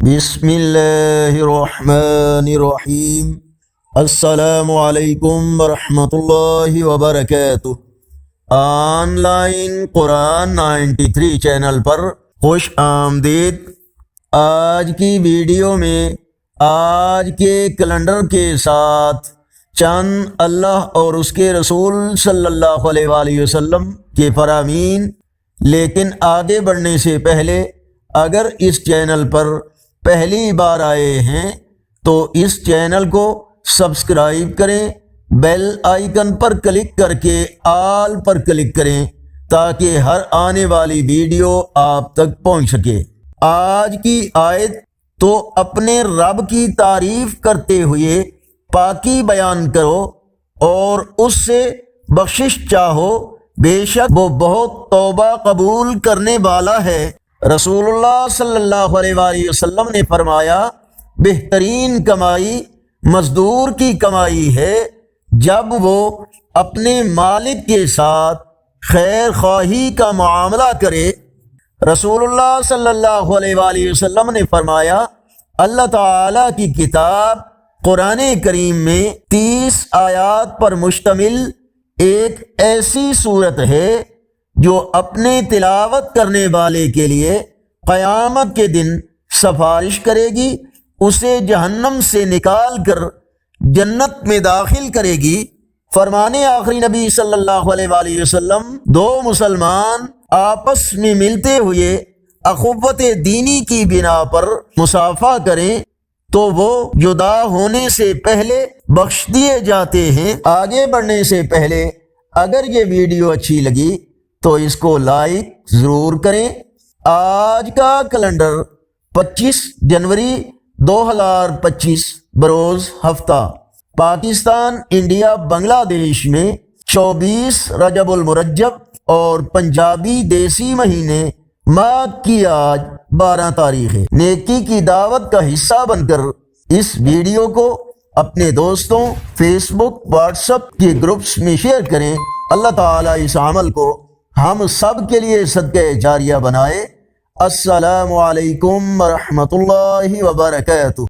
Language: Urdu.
بسم اللہ الرحمن الرحیم۔ السلام علیکم ورحمۃ اللہ وبرکاتہ۔ آن لائن قرآن 93 چینل پر خوش آمدید۔ آج کی ویڈیو میں آج کے کیلنڈر کے ساتھ چند اللہ اور اس کے رسول صلی اللہ علیہ وآلہ وسلم کے فرامین، لیکن آگے بڑھنے سے پہلے اگر اس چینل پر پہلی بار آئے ہیں تو اس چینل کو سبسکرائب کریں، بیل آئیکن پر کلک کر کے آل پر کلک کریں تاکہ ہر آنے والی ویڈیو آپ تک پہنچ سکے۔ آج کی آیت تو اپنے رب کی تعریف کرتے ہوئے پاکی بیان کرو اور اس سے بخشش چاہو، بے شک وہ بہت توبہ قبول کرنے والا ہے۔ رسول اللہ صلی اللہ علیہ وآلہ وسلم نے فرمایا، بہترین کمائی مزدور کی کمائی ہے جب وہ اپنے مالک کے ساتھ خیر خواہی کا معاملہ کرے۔ رسول اللہ صلی اللہ علیہ وآلہ وسلم نے فرمایا، اللہ تعالیٰ کی کتاب قرآن کریم میں 30 آیات پر مشتمل ایک ایسی صورت ہے جو اپنے تلاوت کرنے والے کے لیے قیامت کے دن سفارش کرے گی، اسے جہنم سے نکال کر جنت میں داخل کرے گی۔ فرمانے آخری نبی صلی اللہ علیہ وآلہ وسلم، دو مسلمان آپس میں ملتے ہوئے اخوت دینی کی بنا پر مصافحہ کریں تو وہ جدا ہونے سے پہلے بخش دیے جاتے ہیں۔ آگے بڑھنے سے پہلے اگر یہ ویڈیو اچھی لگی تو اس کو لائک ضرور کریں۔ آج کا کیلنڈر 25 جنوری 2025 بروز ہفتہ، پاکستان انڈیا بنگلہ دیش میں 24 رجب المرجب اور پنجابی دیسی مہینے ماہ کی آج 12 تاریخ ہے۔ نیکی کی دعوت کا حصہ بن کر اس ویڈیو کو اپنے دوستوں، فیس بک، واٹس ایپ کے گروپس میں شیئر کریں۔ اللہ تعالیٰ اس عمل کو ہم سب کے لیے صدقہ جاریہ بنائے۔ السلام علیکم ورحمۃ اللہ وبرکاتہ۔